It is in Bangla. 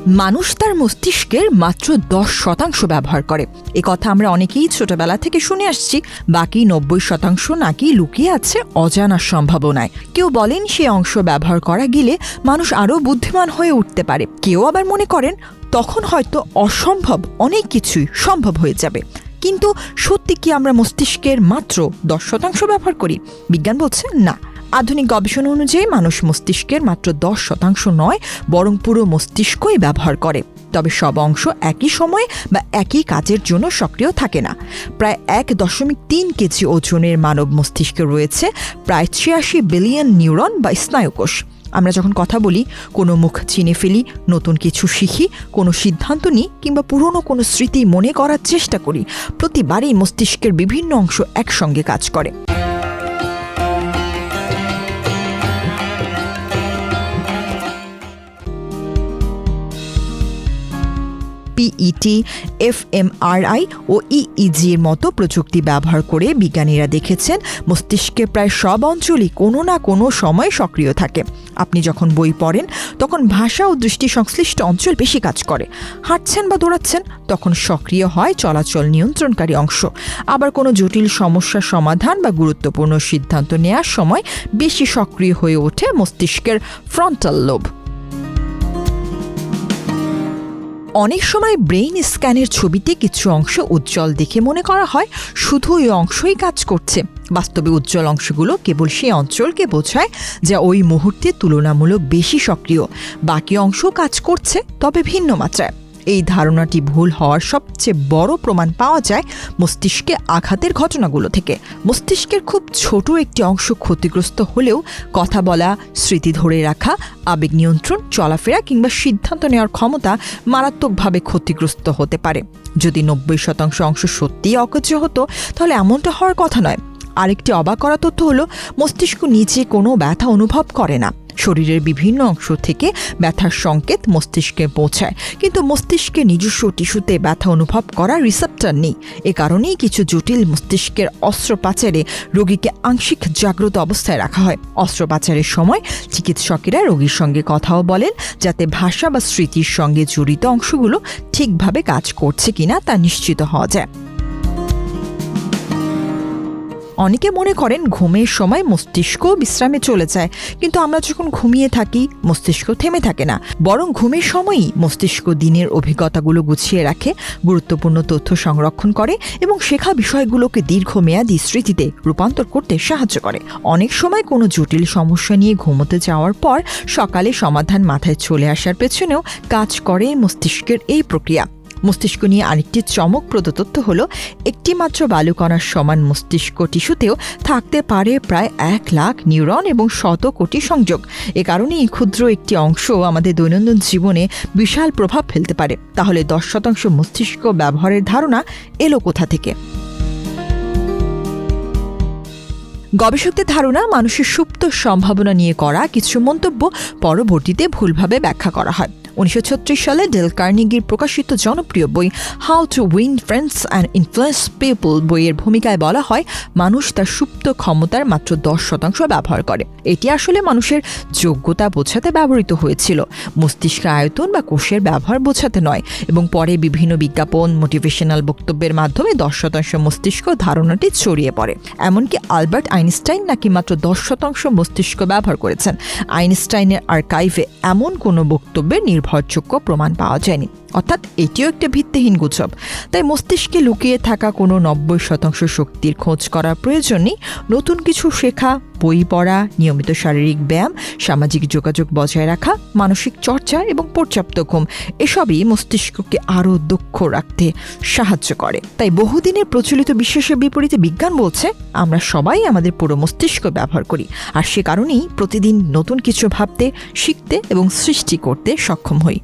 মানুষ তার মস্তিষ্কের মাত্র 10% ব্যবহার করে। এ কথা আমরা অনেকেই ছোটবেলা থেকে শুনে আসছি। বাকি 90% নাকি লুকিয়ে আছে অজানা সম্ভাবনায়। কেউ বলেন সে অংশ ব্যবহার করা গেলে মানুষ আরও বুদ্ধিমান হয়ে উঠতে পারে। কেউ আবার মনে করেন তখন হয়তো অসম্ভব অনেক কিছুই সম্ভব হয়ে যাবে। কিন্তু সত্যি কি আমরা মস্তিষ্কের মাত্র 10% ব্যবহার করি? বিজ্ঞান বলছে না। আধুনিক গবেষণা অনুযায়ী মানুষ মস্তিষ্কের মাত্র 10% নয়, বরং পুরো মস্তিষ্কই ব্যবহার করে। তবে সব অংশ একই সময়ে বা একই কাজের জন্য সক্রিয় থাকে না। প্রায় 1.3 কেজি ওজনের মানব মস্তিষ্কে রয়েছে প্রায় 86 বিলিয়ন নিউরন বা স্নায়ুকোষ। আমরা যখন কথা বলি, কোনো মুখ চিনে ফেলি, নতুন কিছু শিখি, কোনো সিদ্ধান্ত নিই কিংবা পুরনো কোনো স্মৃতি মনে করার চেষ্টা করি, প্রতিবারই মস্তিষ্কের বিভিন্ন অংশ একসঙ্গে কাজ করে। পিইটি, এফএমআরআই ও ইইজির মতো প্রযুক্তি ব্যবহার করে বিজ্ঞানীরা দেখেছেন মস্তিষ্কে প্রায় সব অঞ্চলই কোনো না কোনো সময় সক্রিয় থাকে। আপনি যখন বই পড়েন তখন ভাষা ও দৃষ্টি সংশ্লিষ্ট অঞ্চল বেশি কাজ করে। হাঁটছেন বা দৌড়াচ্ছেন তখন সক্রিয় হয় চলাচল নিয়ন্ত্রণকারী অংশ। আবার কোনো জটিল সমস্যার সমাধান বা গুরুত্বপূর্ণ সিদ্ধান্ত নেওয়ার সময় বেশি সক্রিয় হয়ে ওঠে মস্তিষ্কের ফ্রন্টাল লোব। অনেক সময় ব্রেইন স্ক্যানের ছবিতে কিছু অংশ উজ্জ্বল দেখে মনে করা হয় শুধু ওই অংশই কাজ করছে। বাস্তবে উজ্জ্বল অংশগুলো কেবল সেই অঞ্চলকে বোঝায় যা ওই মুহূর্তে তুলনামূলক বেশি সক্রিয়। বাকি অংশ কাজ করছে, তবে ভিন্ন মাত্রায়। এই ধারণাটি ভুল হওয়ার সবচেয়ে বড় প্রমাণ পাওয়া যায় মস্তিষ্কে আঘাতের ঘটনাগুলো থেকে। মস্তিষ্কের খুব ছোট একটি অংশ ক্ষতিগ্রস্ত হলেও কথা বলা, স্মৃতি ধরে রাখা, আবেগ নিয়ন্ত্রণ, চলাফেরা কিংবা সিদ্ধান্ত নেওয়ার ক্ষমতা মারাত্মকভাবে ক্ষতিগ্রস্ত হতে পারে। যদি 90% অংশ সত্যিই অকেজ হতো, তাহলে এমনটা হওয়ার কথা নয়। আরেকটি অবাক করা তথ্য হলো, মস্তিষ্ক নিজে কোনো ব্যথা অনুভব করে না। শরীরের বিভিন্ন অংশ থেকে ব্যথার সংকেত মস্তিষ্কে পৌঁছায়, কিন্তু মস্তিষ্কের নিজস্ব টিস্যুতে ব্যথা অনুভব করার রিসেপ্টর নেই। এ কারণেই কিছু জটিল মস্তিষ্কের অস্ত্রোপচারে রোগীকে আংশিক জাগ্রত অবস্থায় রাখা হয়। অস্ত্রোপচারের সময় চিকিৎসকেরা রোগীর সঙ্গে কথাও বলেন, যাতে ভাষা বা স্মৃতির সঙ্গে জড়িত অংশগুলো ঠিকভাবে কাজ করছে কিনা তা নিশ্চিত হওয়া যায়। অনেকে মনে করেন ঘুমের সময় মস্তিষ্ক বিশ্রামে চলে যায়, কিন্তু আমরা যখন ঘুমিয়ে থাকি মস্তিষ্ক থেমে থাকে না, বরং ঘুমের সময়ই মস্তিষ্ক দিনের অভিজ্ঞতাগুলো গুছিয়ে রাখে, গুরুত্বপূর্ণ তথ্য সংরক্ষণ করে এবং শেখা বিষয়গুলোকে দীর্ঘমেয়াদী স্মৃতিতে রূপান্তর করতে সাহায্য করে। অনেক সময় কোনো জটিল সমস্যা নিয়ে ঘুমোতে যাওয়ার পর সকালে সমাধান মাথায় চলে আসার পেছনেও কাজ করে মস্তিষ্কের এই প্রক্রিয়া। মস্তিষ্ক নিয়ে আরেকটি চমকপ্রদ তথ্য হলো, একটি মাত্র বালুকণার সমান মস্তিষ্ক টিস্যুতেও থাকতে পারে প্রায় 1 লাখ নিউরন এবং 100 কোটি সংযোগ। এ কারণেই ক্ষুদ্র একটি অংশ আমাদের দৈনন্দিন জীবনে বিশাল প্রভাব ফেলতে পারে। তাহলে 10% মস্তিষ্ক ব্যবহারের ধারণা এলো কোথা থেকে? গবেষকদের ধারণা, মানুষের সুপ্ত সম্ভাবনা নিয়ে করা কিছু মন্তব্য পরবর্তীতে ভুলভাবে ব্যাখ্যা করা হয়। 1936 সালে ডেল কার্নেগির প্রকাশিত জনপ্রিয় বই how to win friends and influence people বইয়ের ভূমিকায় বলা হয়, মানুষ তার সুপ্ত ক্ষমতার মাত্র 10% ব্যবহার করে। এটি আসলে মানুষের যোগ্যতা বোঝাতে ব্যবহৃত হয়েছিল, মস্তিষ্কের আয়তন বা কোষের ব্যবহার বোঝাতে নয়। এবং পরে বিভিন্ন বিজ্ঞাপন, মোটিভেশনাল বক্তব্যের মাধ্যমে 10% মস্তিষ্ক ধারণাটি ছড়িয়ে পড়ে। এমনকি আলবার্ট আইনস্টাইন নাকি মাত্র 10% মস্তিষ্ক ব্যবহার করেছেন। আইনস্টাইনের আর্কাইভে এমন কোনো বক্তব্যের নির্ভরযোগ্য প্রমাণ পাওয়া যায়নি, অর্থাৎ এটিও একটা ভিত্তিহীন গুজব। তাই মস্তিষ্কে লুকিয়ে থাকা কোনো 90% শক্তির খোঁজ করার প্রয়োজন নেই। নতুন কিছু শেখা, বই পড়া, নিয়মিত শারীরিক ব্যায়াম, সামাজিক যোগাযোগ বজায় রাখা, মানসিক চর্চা এবং পর্যাপ্ত ঘুম, এসবই মস্তিষ্ককে আরও দক্ষ রাখতে সাহায্য করে। তাই বহুদিনের প্রচলিত বিশ্বাসের বিপরীতে বিজ্ঞান বলছে, আমরা সবাই আমাদের পুরো মস্তিষ্ক ব্যবহার করি, আর সে কারণেই প্রতিদিন নতুন কিছু ভাবতে, শিখতে এবং সৃষ্টি করতে সক্ষম হই।